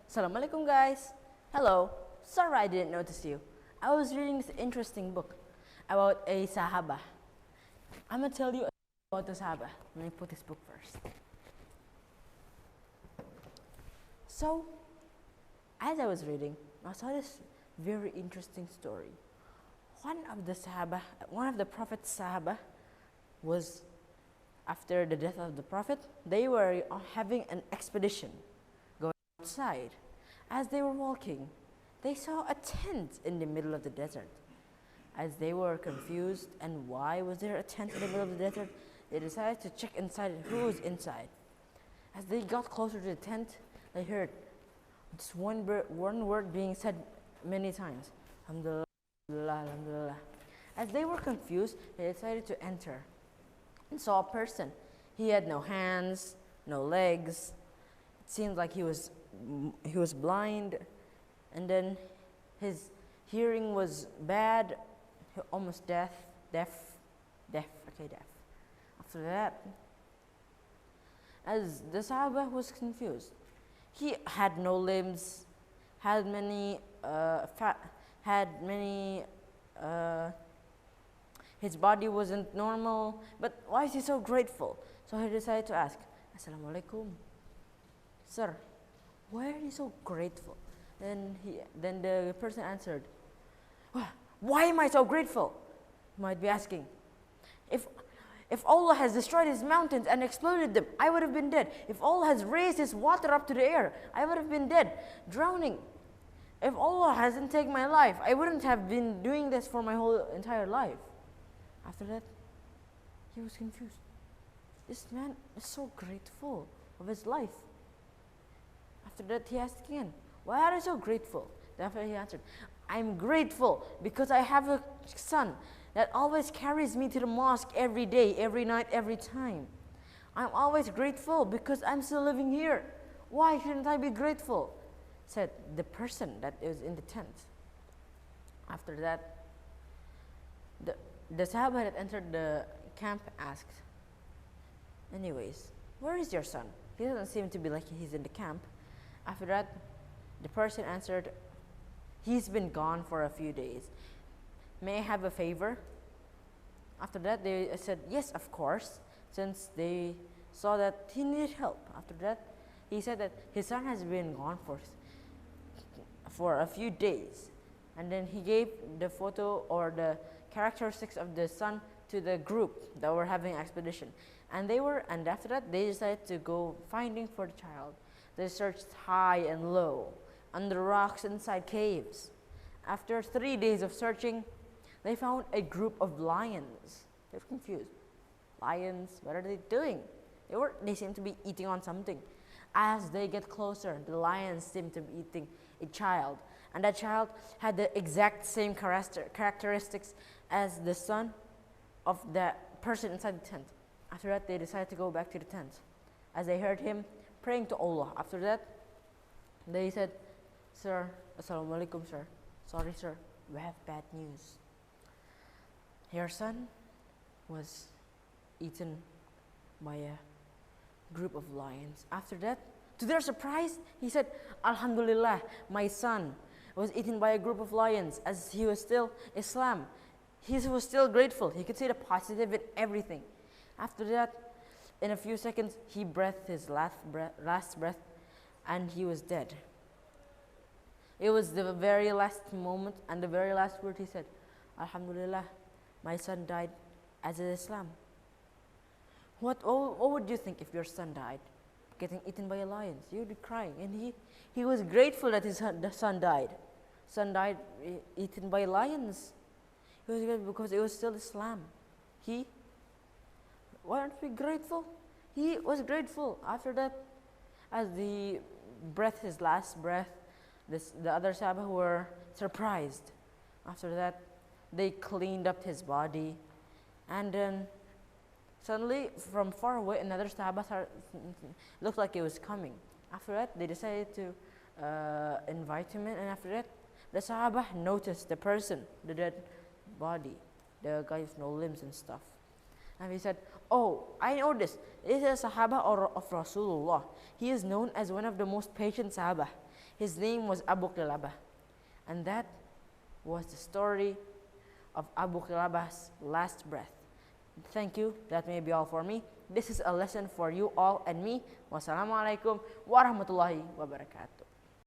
Assalamualaikum guys. Hello. Sorry I didn't notice you. I was reading this interesting book about a Sahaba. I'm gonna tell you about the Sahaba. Let me put this book first. So, as I was reading, I saw this very interesting story. One of the Prophet's Sahaba was, after the death of the Prophet, they were having an expedition going outside. As they were walking, they saw a tent in the middle of the desert. As they were confused, and why was there a tent in the middle of the desert, they decided to check inside who was inside. As they got closer to the tent, they heard this one word being said many times. Alhamdulillah, alhamdulillah. As they were confused, they decided to enter and saw a person. He had no hands, no legs. It seemed like he was blind, and then his hearing was bad, almost deaf. After that, as the Sahaba was confused, he had no limbs, had many his body wasn't normal, but why is he so grateful? So he decided to ask, Assalamualaikum, sir, why are you so grateful? Then the person answered, why am I so grateful? You might be asking, if Allah has destroyed his mountains and exploded them, I would have been dead. If Allah has raised his water up to the air, I would have been dead, drowning. If Allah hasn't taken my life, I wouldn't have been doing this for my whole entire life. After that, he was confused. This man is so grateful of his life. After that, he asked again, why are you so grateful? After he answered, I'm grateful because I have a son that always carries me to the mosque every day, every night, every time. I'm always grateful because I'm still living here. Why shouldn't I be grateful? Said the person that was in the tent. After that, the Sahaba that entered the camp asked, anyways, where is your son? He doesn't seem to be like he's in the camp. After that, the person answered, he's been gone for a few days. May I have a favor? After that, they said, yes, of course, since they saw that he needed help. After that, he said that his son has been gone for a few days. And then he gave the photo or the characteristics of the son to the group that were having an expedition. And after that, they decided to go finding for the child. They searched high and low, under rocks, inside caves. After 3 days of searching, they found a group of lions. They were confused. Lions, what are they doing? They seem to be eating on something. As they get closer, the lions seem to be eating a child. And that child had the exact same characteristics as the son of that person inside the tent. After that, they decided to go back to the tent. As they heard him praying to Allah. After that, they said, sir, Assalamualaikum, sir. Sorry, sir, we have bad news. Your son was eaten by a group of lions. After that, to their surprise, he said, Alhamdulillah, my son was eaten by a group of lions. As he was still Islam, he was still grateful. He could see the positive in everything. After that, in a few seconds, he breathed his last breath, and he was dead. It was the very last moment and the very last word he said, Alhamdulillah, my son died as an Islam. What would you think if your son died, getting eaten by lions? You would be crying. And he was grateful that the son died. Son died eaten by lions. He was grateful because it was still Islam. Why aren't we grateful? He was grateful. After that, as he breathed his last breath, the other Sahaba were surprised. After that, they cleaned up his body, and then suddenly, from far away, another Sahaba looked like it was coming. After that, they decided to invite him in, and after that, the Sahaba noticed the person, the dead body, the guy with no limbs and stuff. And he said, Oh, I know this. This is a Sahaba of Rasulullah. He is known as one of the most patient Sahaba. His name was Abu Qilabah. And that was the story of Abu Qilabah's last breath. Thank you. That may be all for me. This is a lesson for you all and me. Wassalamualaikum warahmatullahi wabarakatuh.